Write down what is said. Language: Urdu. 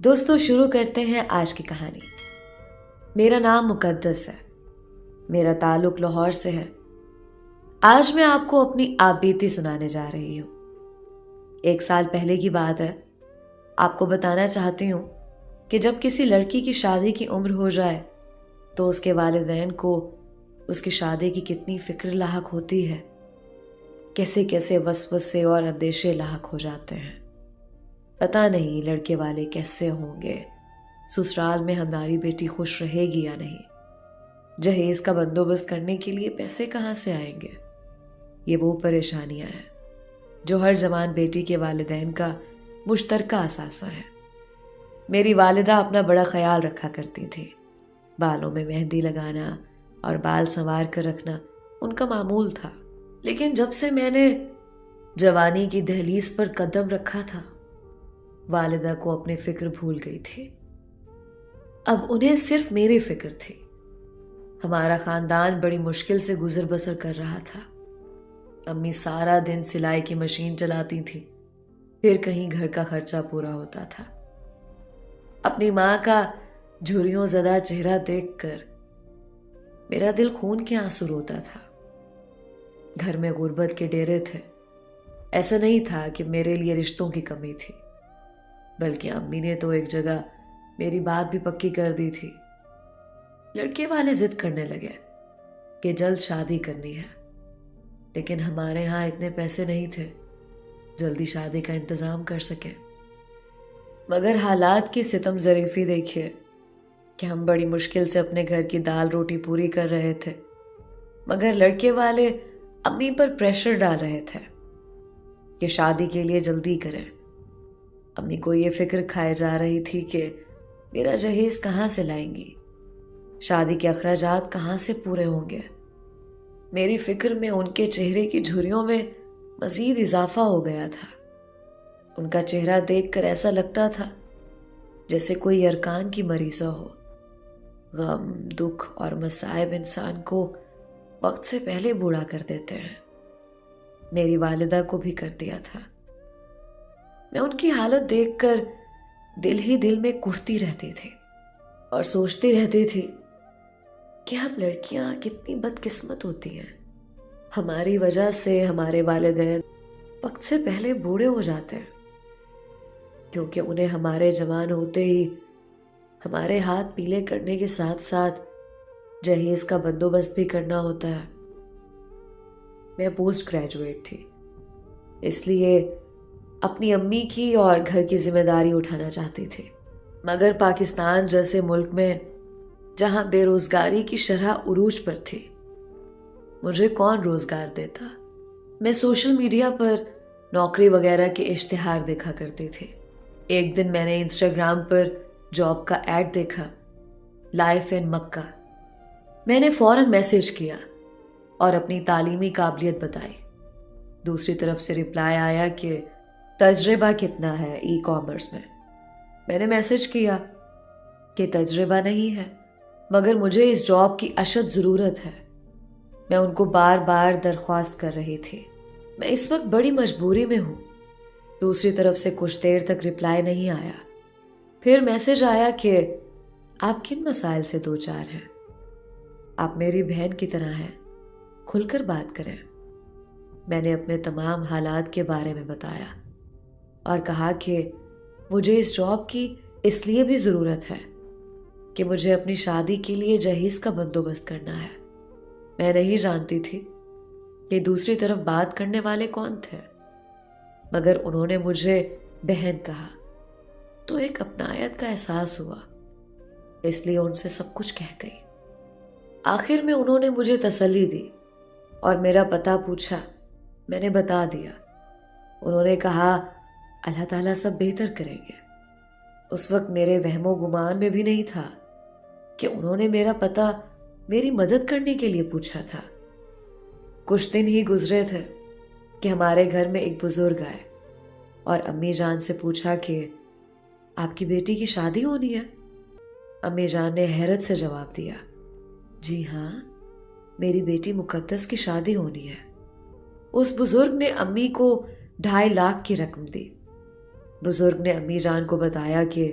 دوستو شروع کرتے ہیں آج کی کہانی۔ میرا نام مقدس ہے، میرا تعلق لاہور سے ہے۔ آج میں آپ کو اپنی آپ بیتی سنانے جا رہی ہوں۔ 1 سال پہلے کی بات ہے۔ آپ کو بتانا چاہتی ہوں کہ جب کسی لڑکی کی شادی کی عمر ہو جائے تو اس کے والدین کو اس کی شادی کی کتنی فکر لاحق ہوتی ہے، کیسے کیسے وسوسے اور اندیشے لاحق ہو جاتے ہیں۔ پتہ نہیں لڑکے والے کیسے ہوں گے، سسرال میں ہماری بیٹی خوش رہے گی یا نہیں، جہیز کا بندوبست کرنے کے لیے پیسے کہاں سے آئیں گے۔ یہ وہ پریشانیاں ہیں جو ہر جوان بیٹی کے والدین کا مشترکہ اثاثہ ہے۔ میری والدہ اپنا بڑا خیال رکھا کرتی تھی۔ بالوں میں مہندی لگانا اور بال سنوار کر رکھنا ان کا معمول تھا، لیکن جب سے میں نے جوانی کی دہلیز پر قدم رکھا تھا، والدہ کو اپنی فکر بھول گئی تھی۔ اب انہیں صرف میری فکر تھی۔ ہمارا خاندان بڑی مشکل سے گزر بسر کر رہا تھا۔ امی سارا دن سلائی کی مشین چلاتی تھی، پھر کہیں گھر کا خرچہ پورا ہوتا تھا۔ اپنی ماں کا جھریوں زدہ چہرہ دیکھ کر میرا دل خون کے آنسو روتا تھا۔ گھر میں غربت کے ڈیرے تھے۔ ایسا نہیں تھا کہ میرے لیے رشتوں کی کمی تھی، بلکہ امی نے تو ایک جگہ میری بات بھی پکی کر دی تھی۔ لڑکے والے ضد کرنے لگے کہ جلد شادی کرنی ہے، لیکن ہمارے ہاں اتنے پیسے نہیں تھے جلدی شادی کا انتظام کر سکے۔ مگر حالات کی ستم ظریفی دیکھیے کہ ہم بڑی مشکل سے اپنے گھر کی دال روٹی پوری کر رہے تھے، مگر لڑکے والے امی پر پریشر ڈال رہے تھے کہ شادی کے لیے جلدی کریں۔ امی کو یہ فکر کھائے جا رہی تھی کہ میرا جہیز کہاں سے لائیں گی، شادی کے اخراجات کہاں سے پورے ہوں گے۔ میری فکر میں ان کے چہرے کی جھریوں میں مزید اضافہ ہو گیا تھا۔ ان کا چہرہ دیکھ کر ایسا لگتا تھا جیسے کوئی ارکان کی مریضہ ہو۔ غم، دکھ اور مصائب انسان کو وقت سے پہلے بوڑھا کر دیتے ہیں۔ میری والدہ کو بھی کر دیا تھا۔ میں ان کی حالت دیکھ کر دل ہی دل میں کڑھتی رہتی تھی اور سوچتی رہتی تھی کہ ہم لڑکیاں کتنی بدقسمت ہوتی ہیں۔ ہماری وجہ سے ہمارے والدین وقت سے پہلے بوڑھے ہو جاتے ہیں، کیونکہ انہیں ہمارے جوان ہوتے ہی ہمارے ہاتھ پیلے کرنے کے ساتھ ساتھ جہیز کا بندوبست بھی کرنا ہوتا ہے۔ میں پوسٹ گریجویٹ تھی، اس لیے اپنی امی کی اور گھر کی ذمہ داری اٹھانا چاہتی تھی، مگر پاکستان جیسے ملک میں جہاں بے روزگاری کی شرح عروج پر تھی، مجھے کون روزگار دیتا۔ میں سوشل میڈیا پر نوکری وغیرہ کے اشتہار دیکھا کرتی تھی۔ ایک دن میں نے انسٹاگرام پر جاب کا ایڈ دیکھا، لائف ان مکہ۔ میں نے فوراً میسج کیا اور اپنی تعلیمی قابلیت بتائی۔ دوسری طرف سے رپلائی آیا کہ تجربہ کتنا ہے ای کامرس میں۔ میں نے میسج کیا کہ تجربہ نہیں ہے، مگر مجھے اس جاب کی اشد ضرورت ہے۔ میں ان کو بار بار درخواست کر رہی تھی۔ میں اس وقت بڑی مجبوری میں ہوں۔ دوسری طرف سے کچھ دیر تک رپلائی نہیں آیا۔ پھر میسج آیا کہ آپ کن مسائل سے دوچار ہیں؟ آپ میری بہن کی طرح ہیں، کھل کر بات کریں۔ میں نے اپنے تمام حالات کے بارے میں بتایا اور کہا کہ مجھے اس جاب کی اس لیے بھی ضرورت ہے کہ مجھے اپنی شادی کے لیے جہیز کا بندوبست کرنا ہے۔ میں نہیں جانتی تھی کہ دوسری طرف بات کرنے والے کون تھے، مگر انہوں نے مجھے بہن کہا تو ایک اپنائیت کا احساس ہوا، اس لیے ان سے سب کچھ کہہ گئی۔ آخر میں انہوں نے مجھے تسلی دی اور میرا پتہ پوچھا۔ میں نے بتا دیا۔ انہوں نے کہا اللہ تعالیٰ سب بہتر کریں گے۔ اس وقت میرے وہم و گمان میں بھی نہیں تھا کہ انہوں نے میرا پتہ میری مدد کرنے کے لیے پوچھا تھا۔ کچھ دن ہی گزرے تھے کہ ہمارے گھر میں ایک بزرگ آئے اور امی جان سے پوچھا کہ آپ کی بیٹی کی شادی ہونی ہے؟ امی جان نے حیرت سے جواب دیا، جی ہاں، میری بیٹی مقدس کی شادی ہونی ہے۔ اس بزرگ نے امی کو 2.5 لاکھ کی رقم دی۔ بزرگ نے امی جان کو بتایا کہ